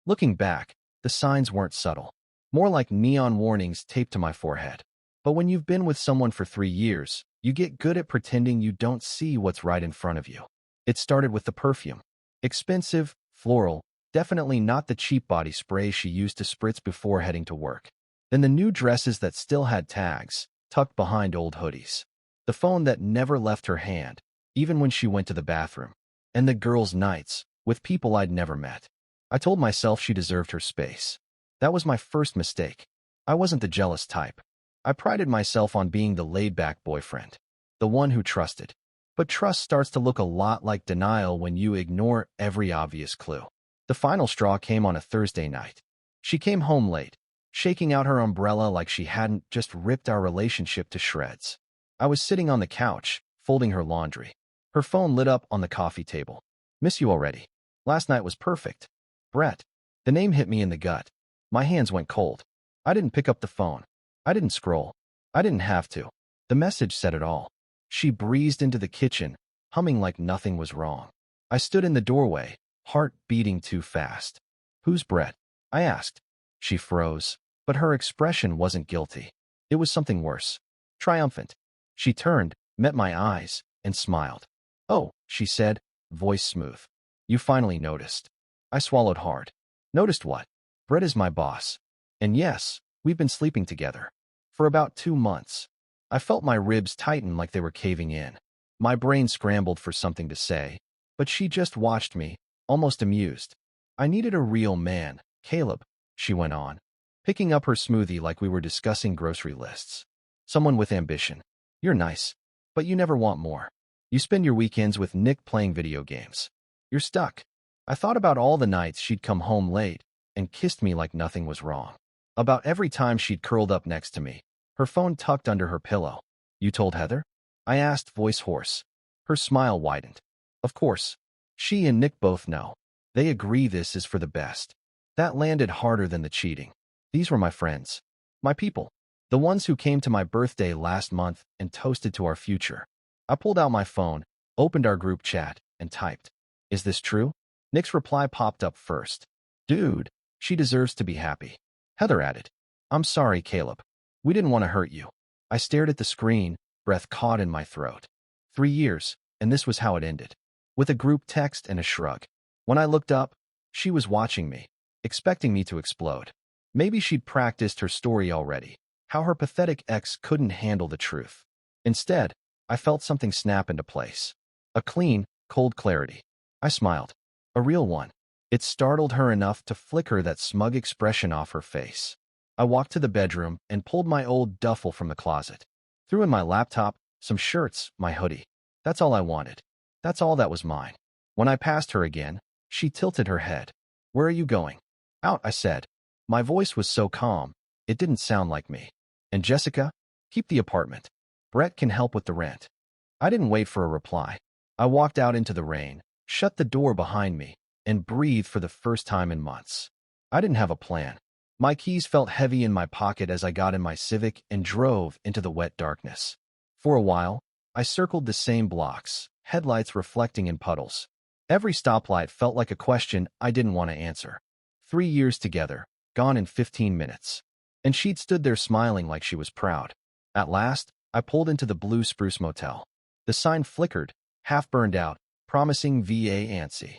Looking back, the signs weren't subtle. More like neon warnings taped to my forehead. But when you've been with someone for 3 years, you get good at pretending you don't see what's right in front of you. It started with the perfume. Expensive, floral, definitely not the cheap body spray she used to spritz before heading to work. Then the new dresses that still had tags, tucked behind old hoodies. The phone that never left her hand, even when she went to the bathroom. And the girls' nights, with people I'd never met. I told myself she deserved her space. That was my first mistake. I wasn't the jealous type. I prided myself on being the laid-back boyfriend. The one who trusted. But trust starts to look a lot like denial when you ignore every obvious clue. The final straw came on a Thursday night. She came home late, shaking out her umbrella like she hadn't just ripped our relationship to shreds. I was sitting on the couch, folding her laundry. Her phone lit up on the coffee table. Miss you already. Last night was perfect. Brett. The name hit me in the gut. My hands went cold. I didn't pick up the phone. I didn't scroll. I didn't have to. The message said it all. She breezed into the kitchen, humming like nothing was wrong. I stood in the doorway, heart beating too fast. Who's Brett? I asked. She froze, but her expression wasn't guilty. It was something worse. Triumphant. She turned, met my eyes, and smiled. Oh, she said, voice smooth. You finally noticed. I swallowed hard. Noticed what? Brett is my boss. And yes, we've been sleeping together. For about 2 months. I felt my ribs tighten like they were caving in. My brain scrambled for something to say, but she just watched me, almost amused. I needed a real man, Caleb, she went on, picking up her smoothie like we were discussing grocery lists. Someone with ambition. You're nice, but you never want more. You spend your weekends with Nick playing video games. You're stuck. I thought about all the nights she'd come home late and kissed me like nothing was wrong. About every time she'd curled up next to me, her phone tucked under her pillow. You told Heather? I asked, voice hoarse. Her smile widened. Of course. She and Nick both know. They agree this is for the best. That landed harder than the cheating. These were my friends. My people. The ones who came to my birthday last month and toasted to our future. I pulled out my phone, opened our group chat, and typed. Is this true? Nick's reply popped up first. Dude, she deserves to be happy. Heather added. I'm sorry, Caleb. We didn't want to hurt you. I stared at the screen, breath caught in my throat. 3 years, and this was how it ended. With a group text and a shrug. When I looked up, she was watching me, expecting me to explode. Maybe she'd practiced her story already, how her pathetic ex couldn't handle the truth. Instead, I felt something snap into place. A clean, cold clarity. I smiled. A real one. It startled her enough to flicker that smug expression off her face. I walked to the bedroom and pulled my old duffel from the closet. Threw in my laptop, some shirts, my hoodie. That's all I wanted. That's all that was mine. When I passed her again, she tilted her head. Where are you going? Out, I said. My voice was so calm, it didn't sound like me. And Jessica? Keep the apartment. Brett can help with the rent. I didn't wait for a reply. I walked out into the rain, shut the door behind me, and breathed for the first time in months. I didn't have a plan. My keys felt heavy in my pocket as I got in my Civic and drove into the wet darkness. For a while, I circled the same blocks, headlights reflecting in puddles. Every stoplight felt like a question I didn't want to answer. 3 years together, gone in 15 minutes. And she'd stood there smiling like she was proud. At last, I pulled into the Blue Spruce Motel. The sign flickered, half burned out, promising VA ANSI.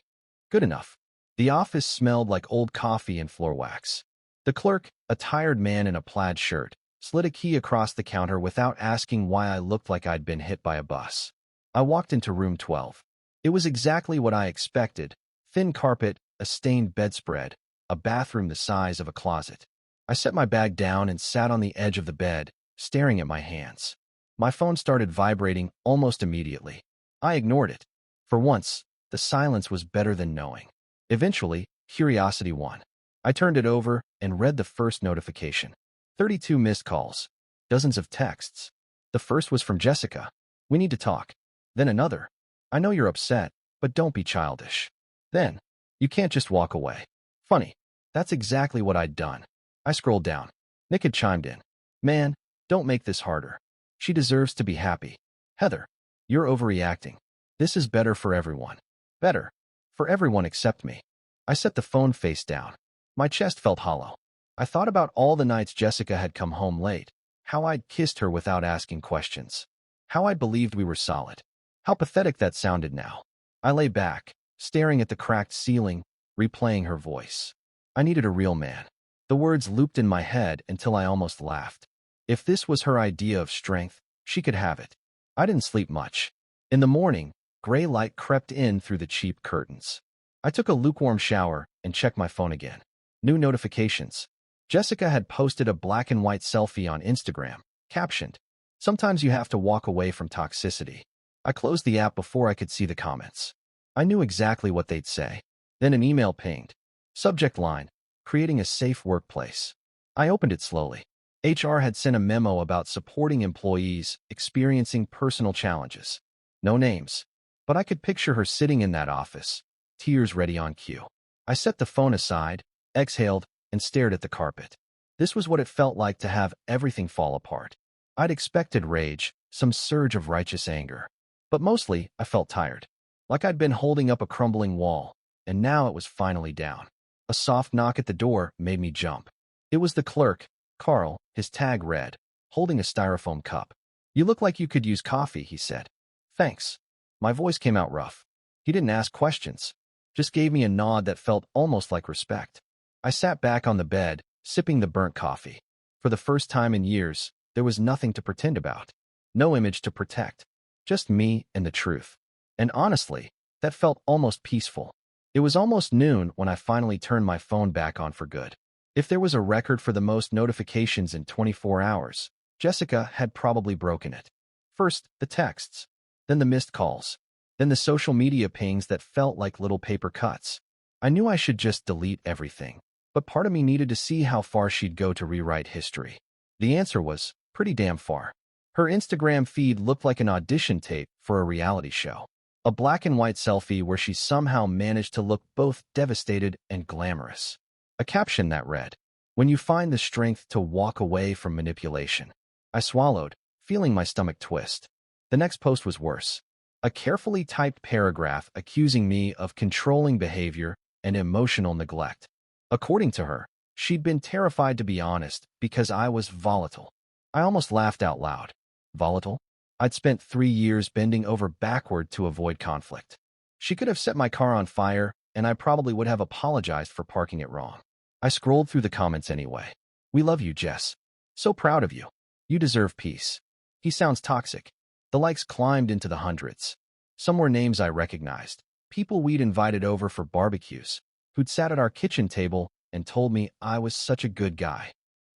Good enough. The office smelled like old coffee and floor wax. The clerk, a tired man in a plaid shirt, slid a key across the counter without asking why I looked like I'd been hit by a bus. I walked into room 12. It was exactly what I expected. Thin carpet, a stained bedspread, a bathroom the size of a closet. I set my bag down and sat on the edge of the bed, staring at my hands. My phone started vibrating almost immediately. I ignored it. For once, the silence was better than knowing. Eventually, curiosity won. I turned it over and read the first notification. 32 missed calls. Dozens of texts. The first was from Jessica. We need to talk. Then another. I know you're upset, but don't be childish. Then, you can't just walk away. Funny. That's exactly what I'd done. I scrolled down. Nick had chimed in. Man, don't make this harder. She deserves to be happy. Heather, you're overreacting. This is better for everyone. Better. For everyone except me. I set the phone face down. My chest felt hollow. I thought about all the nights Jessica had come home late, how I'd kissed her without asking questions, how I'd believed we were solid. How pathetic that sounded now. I lay back, staring at the cracked ceiling, replaying her voice. I needed a real man. The words looped in my head until I almost laughed. If this was her idea of strength, she could have it. I didn't sleep much. In the morning, gray light crept in through the cheap curtains. I took a lukewarm shower and checked my phone again. New notifications. Jessica had posted a black and white selfie on Instagram, captioned, "Sometimes you have to walk away from toxicity." I closed the app before I could see the comments. I knew exactly what they'd say. Then an email pinged. Subject line, "Creating a safe workplace." I opened it slowly. HR had sent a memo about supporting employees experiencing personal challenges. No names. But I could picture her sitting in that office, tears ready on cue. I set the phone aside, exhaled, and stared at the carpet. This was what it felt like to have everything fall apart. I'd expected rage, some surge of righteous anger. But mostly, I felt tired. Like I'd been holding up a crumbling wall, and now it was finally down. A soft knock at the door made me jump. It was the clerk, Carl, his tag red, holding a styrofoam cup. "You look like you could use coffee," he said. "Thanks." My voice came out rough. He didn't ask questions, just gave me a nod that felt almost like respect. I sat back on the bed, sipping the burnt coffee. For the first time in years, there was nothing to pretend about. No image to protect. Just me and the truth. And honestly, that felt almost peaceful. It was almost noon when I finally turned my phone back on for good. If there was a record for the most notifications in 24 hours, Jessica had probably broken it. First, the texts. Then the missed calls. Then the social media pings that felt like little paper cuts. I knew I should just delete everything, but part of me needed to see how far she'd go to rewrite history. The answer was pretty damn far. Her Instagram feed looked like an audition tape for a reality show. A black and white selfie where she somehow managed to look both devastated and glamorous. A caption that read, "When you find the strength to walk away from manipulation." I swallowed, feeling my stomach twist. The next post was worse. A carefully typed paragraph accusing me of controlling behavior and emotional neglect. According to her, she'd been terrified to be honest because I was volatile. I almost laughed out loud. Volatile? I'd spent 3 years bending over backward to avoid conflict. She could have set my car on fire, and I probably would have apologized for parking it wrong. I scrolled through the comments anyway. "We love you, Jess. So proud of you. You deserve peace." "He sounds toxic." The likes climbed into the hundreds. Some were names I recognized. People we'd invited over for barbecues, who'd sat at our kitchen table and told me I was such a good guy.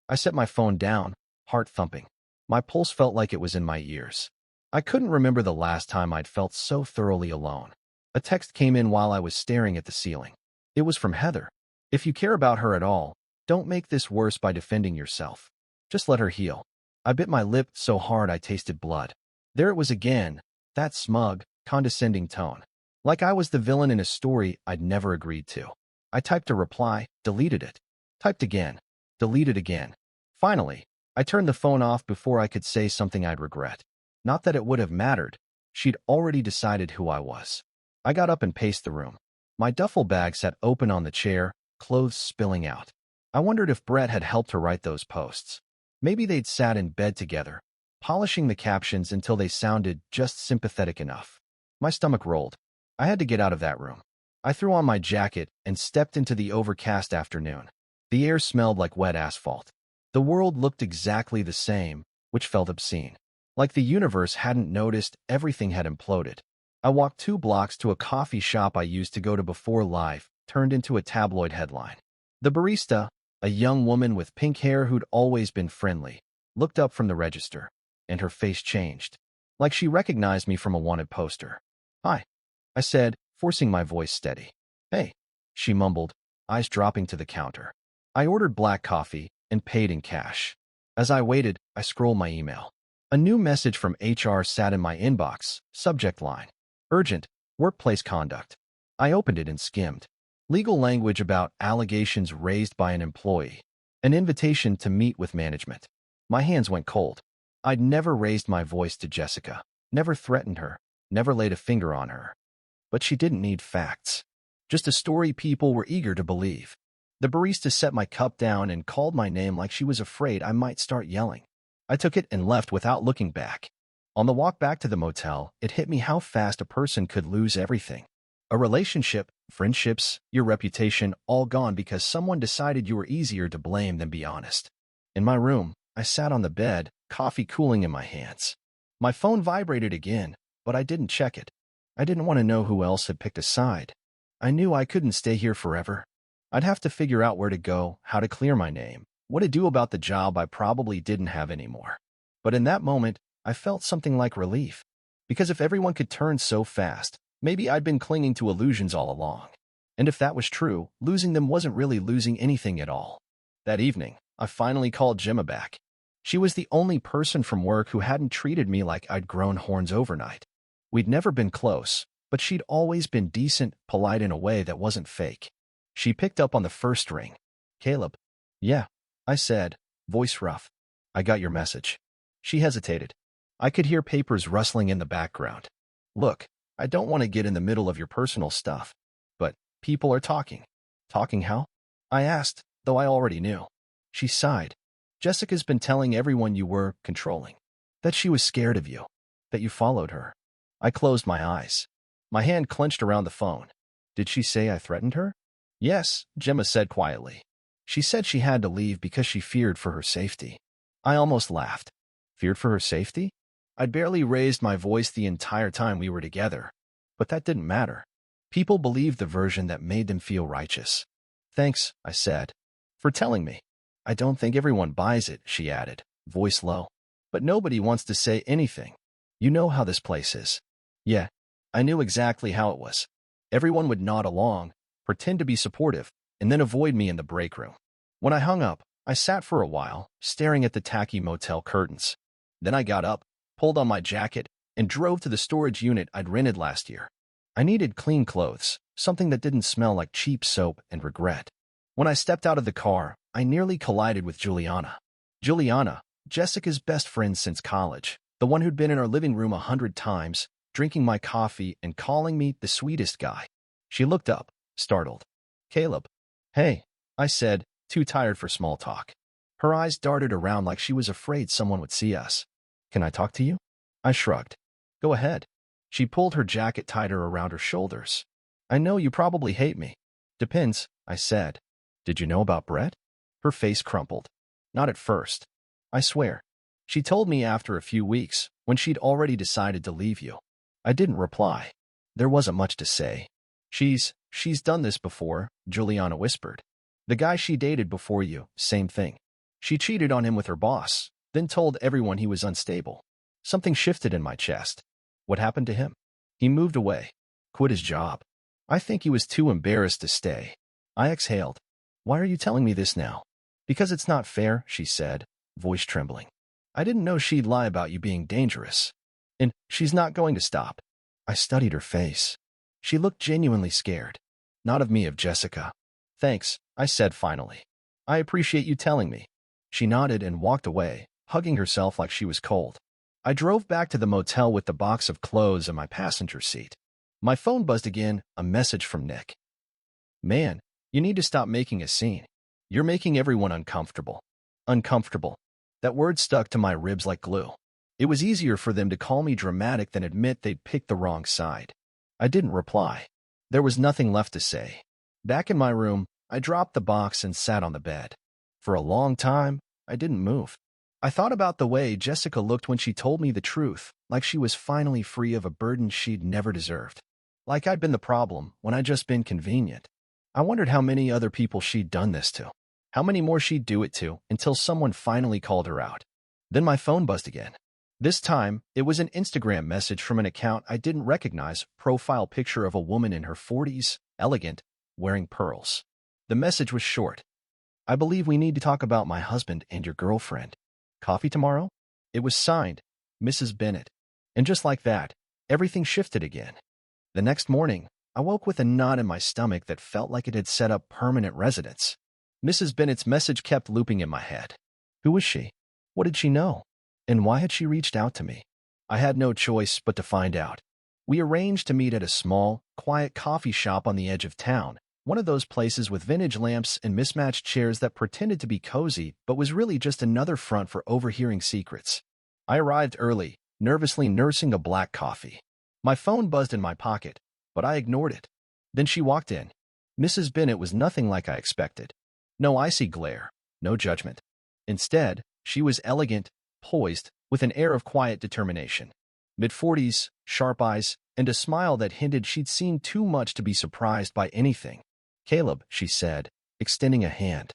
I set my phone down, heart thumping. My pulse felt like it was in my ears. I couldn't remember the last time I'd felt so thoroughly alone. A text came in while I was staring at the ceiling. It was from Heather. "If you care about her at all, don't make this worse by defending yourself. Just let her heal." I bit my lip so hard I tasted blood. There it was again, that smug, condescending tone. Like I was the villain in a story I'd never agreed to. I typed a reply, deleted it. Typed again, deleted again. Finally, I turned the phone off before I could say something I'd regret. Not that it would have mattered. She'd already decided who I was. I got up and paced the room. My duffel bag sat open on the chair, clothes spilling out. I wondered if Brett had helped her write those posts. Maybe they'd sat in bed together, polishing the captions until they sounded just sympathetic enough. My stomach rolled. I had to get out of that room. I threw on my jacket and stepped into the overcast afternoon. The air smelled like wet asphalt. The world looked exactly the same, which felt obscene. Like the universe hadn't noticed everything had imploded. I walked 2 blocks to a coffee shop I used to go to before life turned into a tabloid headline. The barista, a young woman with pink hair who'd always been friendly, looked up from the register, and her face changed. Like she recognized me from a wanted poster. "Hi," I said, forcing my voice steady. "Hey," she mumbled, eyes dropping to the counter. I ordered black coffee and paid in cash. As I waited, I scrolled my email. A new message from HR sat in my inbox, subject line, "Urgent, workplace conduct." I opened it and skimmed. Legal language about allegations raised by an employee. An invitation to meet with management. My hands went cold. I'd never raised my voice to Jessica, never threatened her, never laid a finger on her. But she didn't need facts. Just a story people were eager to believe. The barista set my cup down and called my name like she was afraid I might start yelling. I took it and left without looking back. On the walk back to the motel, it hit me how fast a person could lose everything. A relationship, friendships, your reputation, all gone because someone decided you were easier to blame than be honest. In my room, I sat on the bed, coffee cooling in my hands. My phone vibrated again, but I didn't check it. I didn't want to know who else had picked a side. I knew I couldn't stay here forever. I'd have to figure out where to go, how to clear my name, what to do about the job I probably didn't have anymore. But in that moment, I felt something like relief. Because if everyone could turn so fast, maybe I'd been clinging to illusions all along. And if that was true, losing them wasn't really losing anything at all. That evening, I finally called Gemma back. She was the only person from work who hadn't treated me like I'd grown horns overnight. We'd never been close, but she'd always been decent, polite in a way that wasn't fake. She picked up on the first ring. "Caleb." "Yeah," I said, voice rough. "I got your message." She hesitated. I could hear papers rustling in the background. "Look, I don't want to get in the middle of your personal stuff, but people are talking." "Talking how?" I asked, though I already knew. She sighed. "Jessica's been telling everyone you were controlling, that she was scared of you, that you followed her." I closed my eyes. My hand clenched around the phone. "Did she say I threatened her?" "Yes," Gemma said quietly. "She said she had to leave because she feared for her safety." I almost laughed. Feared for her safety? I'd barely raised my voice the entire time we were together. But that didn't matter. People believed the version that made them feel righteous. "Thanks," I said, "for telling me." "I don't think everyone buys it," she added, voice low. "But nobody wants to say anything. You know how this place is." Yeah, I knew exactly how it was. Everyone would nod along, pretend to be supportive, and then avoid me in the break room. When I hung up, I sat for a while, staring at the tacky motel curtains. Then I got up, pulled on my jacket, and drove to the storage unit I'd rented last year. I needed clean clothes, something that didn't smell like cheap soap and regret. When I stepped out of the car, I nearly collided with Juliana. Juliana, Jessica's best friend since college, the one who'd been in our living room 100 times, drinking my coffee and calling me the sweetest guy. She looked up, startled. "Caleb." "Hey," I said, too tired for small talk. Her eyes darted around like she was afraid someone would see us. "Can I talk to you?" I shrugged. "Go ahead." She pulled her jacket tighter around her shoulders. "I know you probably hate me." "Depends," I said. "Did you know about Brett?" Her face crumpled. "Not at first. I swear. She told me after a few weeks, when she'd already decided to leave you." I didn't reply. There wasn't much to say. She's done this before," Juliana whispered. "The guy she dated before you, same thing. She cheated on him with her boss, then told everyone he was unstable." Something shifted in my chest. "What happened to him?" "He moved away. Quit his job. I think he was too embarrassed to stay." I exhaled. "Why are you telling me this now?" "Because it's not fair," she said, voice trembling. "I didn't know she'd lie about you being dangerous. And she's not going to stop." I studied her face. She looked genuinely scared. "Not of me, of Jessica." "Thanks," I said finally. "I appreciate you telling me." She nodded and walked away, hugging herself like she was cold. I drove back to the motel with the box of clothes in my passenger seat. My phone buzzed again, a message from Nick. "Man, you need to stop making a scene. You're making everyone uncomfortable." Uncomfortable. That word stuck to my ribs like glue. It was easier for them to call me dramatic than admit they'd picked the wrong side. I didn't reply. There was nothing left to say. Back in my room, I dropped the box and sat on the bed. For a long time, I didn't move. I thought about the way Jessica looked when she told me the truth, like she was finally free of a burden she'd never deserved. Like I'd been the problem when I'd just been convenient. I wondered how many other people she'd done this to. How many more she'd do it to until someone finally called her out. Then my phone buzzed again. This time, it was an Instagram message from an account I didn't recognize, profile picture of a woman in her 40s, elegant, wearing pearls. The message was short. "I believe we need to talk about my husband and your girlfriend. Coffee tomorrow?" It was signed, Mrs. Bennett. And just like that, everything shifted again. The next morning, I woke with a knot in my stomach that felt like it had set up permanent residence. Mrs. Bennett's message kept looping in my head. Who was she? What did she know? And why had she reached out to me? I had no choice but to find out. We arranged to meet at a small, quiet coffee shop on the edge of town, One of those places with vintage lamps and mismatched chairs that pretended to be cozy but was really just another front for overhearing secrets. I arrived early, nervously nursing a black coffee. My phone buzzed in my pocket, but I ignored it. Then she walked in. Mrs. Bennet was nothing like I expected. No icy glare, no judgment. Instead, she was elegant, poised, with an air of quiet determination. Mid-40s, sharp eyes, and a smile that hinted she'd seen too much to be surprised by anything. "Caleb," she said, extending a hand.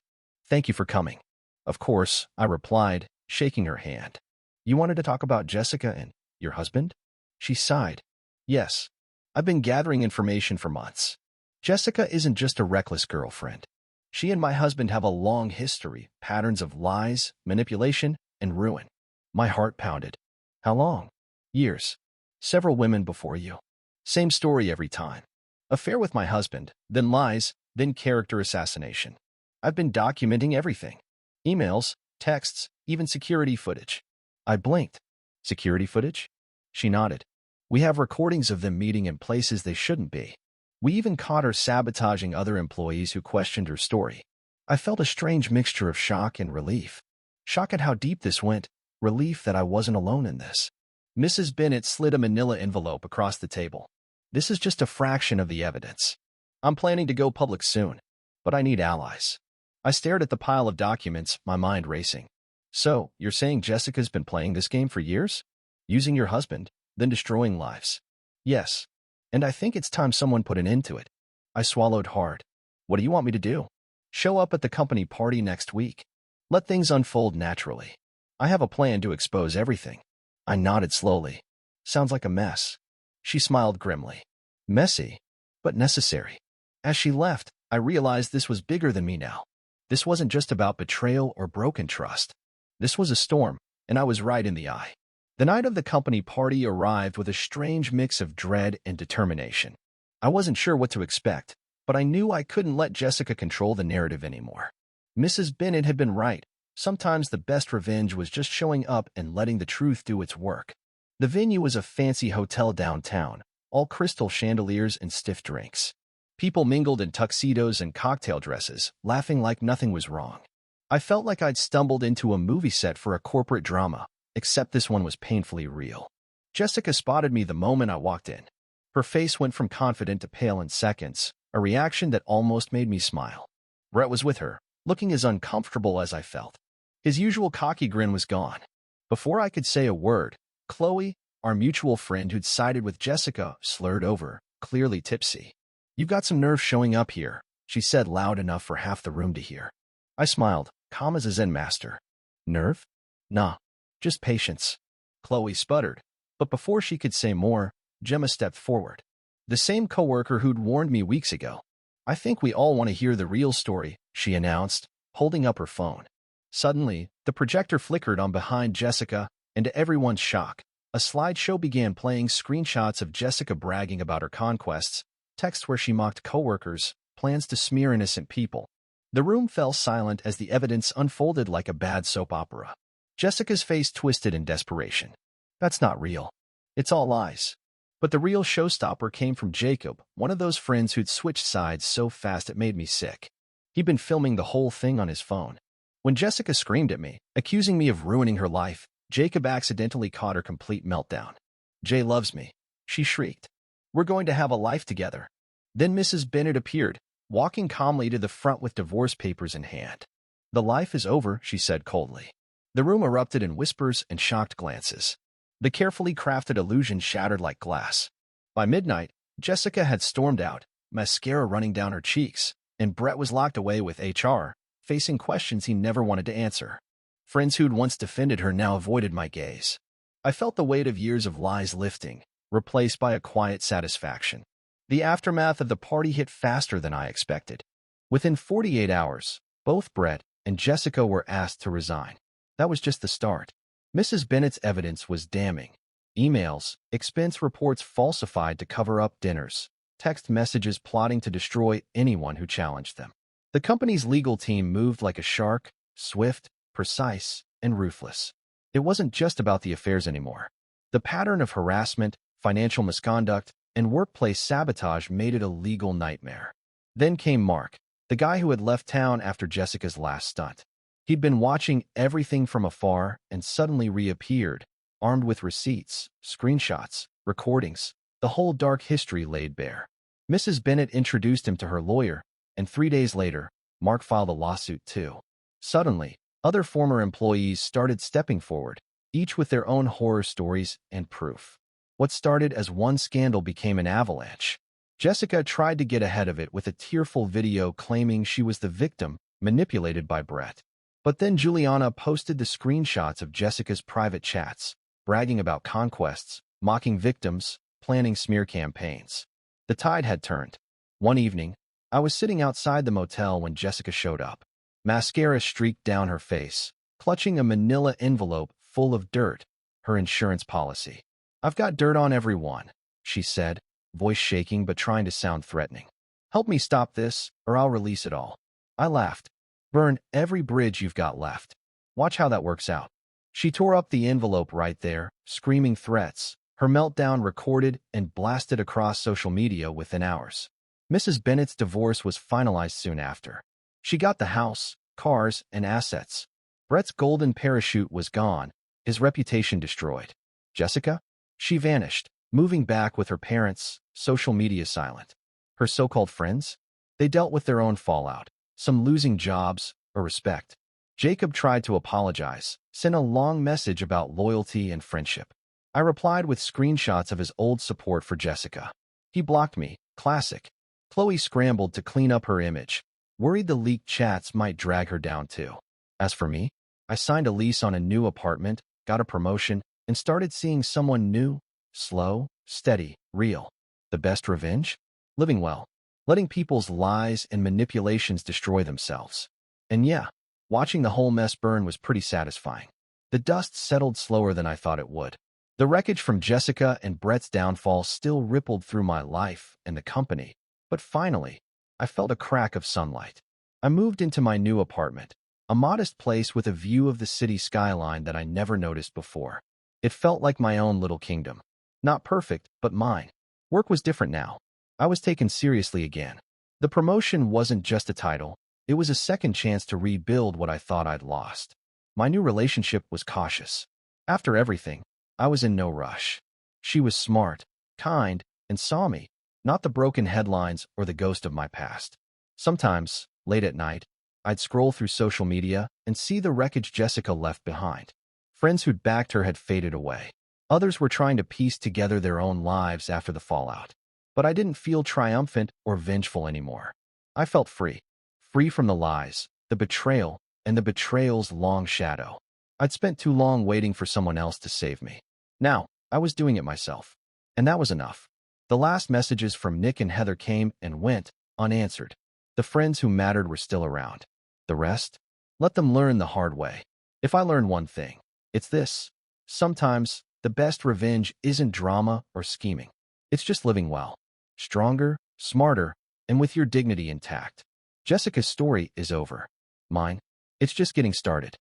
"Thank you for coming." "Of course," I replied, shaking her hand. "You wanted to talk about Jessica and your husband?" She sighed. "Yes. I've been gathering information for months. Jessica isn't just a reckless girlfriend. She and my husband have a long history, patterns of lies, manipulation, and ruin." My heart pounded. "How long?" "Years. Several women before you. Same story every time. Affair with my husband, then lies, then character assassination. I've been documenting everything. Emails, texts, even security footage." I blinked. "Security footage?" She nodded. "We have recordings of them meeting in places they shouldn't be. We even caught her sabotaging other employees who questioned her story." I felt a strange mixture of shock and relief. Shock at how deep this went, relief that I wasn't alone in this. Mrs. Bennet slid a manila envelope across the table. "This is just a fraction of the evidence. I'm planning to go public soon, but I need allies." I stared at the pile of documents, my mind racing. "So, you're saying Jessica's been playing this game for years? Using your husband, then destroying lives?" "Yes. And I think it's time someone put an end to it." I swallowed hard. "What do you want me to do?" "Show up at the company party next week. Let things unfold naturally. I have a plan to expose everything." I nodded slowly. "Sounds like a mess." She smiled grimly. "Messy, but necessary." As she left, I realized this was bigger than me now. This wasn't just about betrayal or broken trust. This was a storm, and I was right in the eye. The night of the company party arrived with a strange mix of dread and determination. I wasn't sure what to expect, but I knew I couldn't let Jessica control the narrative anymore. Mrs. Bennet had been right. Sometimes the best revenge was just showing up and letting the truth do its work. The venue was a fancy hotel downtown, all crystal chandeliers and stiff drinks. People mingled in tuxedos and cocktail dresses, laughing like nothing was wrong. I felt like I'd stumbled into a movie set for a corporate drama, except this one was painfully real. Jessica spotted me the moment I walked in. Her face went from confident to pale in seconds, a reaction that almost made me smile. Brett was with her, looking as uncomfortable as I felt. His usual cocky grin was gone. Before I could say a word, Chloe, our mutual friend who'd sided with Jessica, slurred over, clearly tipsy. "You've got some nerve showing up here," she said loud enough for half the room to hear. I smiled, calm as a Zen master. "Nerve? Nah, just patience." Chloe sputtered, but before she could say more, Gemma stepped forward. "The same coworker who'd warned me weeks ago. I think we all want to hear the real story," she announced, holding up her phone. Suddenly, the projector flickered on behind Jessica, and to everyone's shock, a slideshow began playing screenshots of Jessica bragging about her conquests, texts where she mocked coworkers, plans to smear innocent people. The room fell silent as the evidence unfolded like a bad soap opera. Jessica's face twisted in desperation. "That's not real. It's all lies." But the real showstopper came from Jacob, one of those friends who'd switched sides so fast it made me sick. He'd been filming the whole thing on his phone. When Jessica screamed at me, accusing me of ruining her life, Jacob accidentally caught her complete meltdown. "Jay loves me," she shrieked. "We're going to have a life together." Then Mrs. Bennet appeared, walking calmly to the front with divorce papers in hand. "The life is over," she said coldly. The room erupted in whispers and shocked glances. The carefully crafted illusion shattered like glass. By midnight, Jessica had stormed out, mascara running down her cheeks, and Brett was locked away with HR, facing questions he never wanted to answer. Friends who'd once defended her now avoided my gaze. I felt the weight of years of lies lifting, replaced by a quiet satisfaction. The aftermath of the party hit faster than I expected. Within 48 hours, both Brett and Jessica were asked to resign. That was just the start. Mrs. Bennet's evidence was damning. Emails, expense reports falsified to cover up dinners, text messages plotting to destroy anyone who challenged them. The company's legal team moved like a shark, swift, precise, and ruthless. It wasn't just about the affairs anymore. The pattern of harassment, financial misconduct, and workplace sabotage made it a legal nightmare. Then came Mark, the guy who had left town after Jessica's last stunt. He'd been watching everything from afar and suddenly reappeared, armed with receipts, screenshots, recordings, the whole dark history laid bare. Mrs. Bennett introduced him to her lawyer, and 3 days later, Mark filed a lawsuit too. Suddenly, other former employees started stepping forward, each with their own horror stories and proof. What started as one scandal became an avalanche. Jessica tried to get ahead of it with a tearful video claiming she was the victim, manipulated by Brett. But then Juliana posted the screenshots of Jessica's private chats, bragging about conquests, mocking victims, planning smear campaigns. The tide had turned. One evening, I was sitting outside the motel when Jessica showed up. Mascara streaked down her face, clutching a manila envelope full of dirt, her insurance policy. "I've got dirt on everyone," she said, voice shaking but trying to sound threatening. "Help me stop this, or I'll release it all." I laughed. "Burn every bridge you've got left. Watch how that works out." She tore up the envelope right there, screaming threats, her meltdown recorded and blasted across social media within hours. Mrs. Bennett's divorce was finalized soon after. She got the house, cars, and assets. Brett's golden parachute was gone, his reputation destroyed. Jessica? She vanished, moving back with her parents, social media silent. Her so-called friends? They dealt with their own fallout, some losing jobs or respect. Jacob tried to apologize, sent a long message about loyalty and friendship. I replied with screenshots of his old support for Jessica. He blocked me, classic. Chloe scrambled to clean up her image, worried the leaked chats might drag her down too. As for me, I signed a lease on a new apartment, got a promotion, and started seeing someone new, slow, steady, real. The best revenge? Living well, letting people's lies and manipulations destroy themselves. And yeah, watching the whole mess burn was pretty satisfying. The dust settled slower than I thought it would. The wreckage from Jessica and Brett's downfall still rippled through my life and the company, but finally, I felt a crack of sunlight. I moved into my new apartment, a modest place with a view of the city skyline that I never noticed before. It felt like my own little kingdom. Not perfect, but mine. Work was different now. I was taken seriously again. The promotion wasn't just a title, it was a second chance to rebuild what I thought I'd lost. My new relationship was cautious. After everything, I was in no rush. She was smart, kind, and saw me, not the broken headlines or the ghost of my past. Sometimes, late at night, I'd scroll through social media and see the wreckage Jessica left behind. Friends who'd backed her had faded away. Others were trying to piece together their own lives after the fallout. But I didn't feel triumphant or vengeful anymore. I felt free. Free from the lies, the betrayal, and the betrayal's long shadow. I'd spent too long waiting for someone else to save me. Now, I was doing it myself. And that was enough. The last messages from Nick and Heather came and went, unanswered. The friends who mattered were still around. The rest? Let them learn the hard way. If I learned one thing, it's this. Sometimes, the best revenge isn't drama or scheming. It's just living well. Stronger, smarter, and with your dignity intact. Jessica's story is over. Mine? It's just getting started.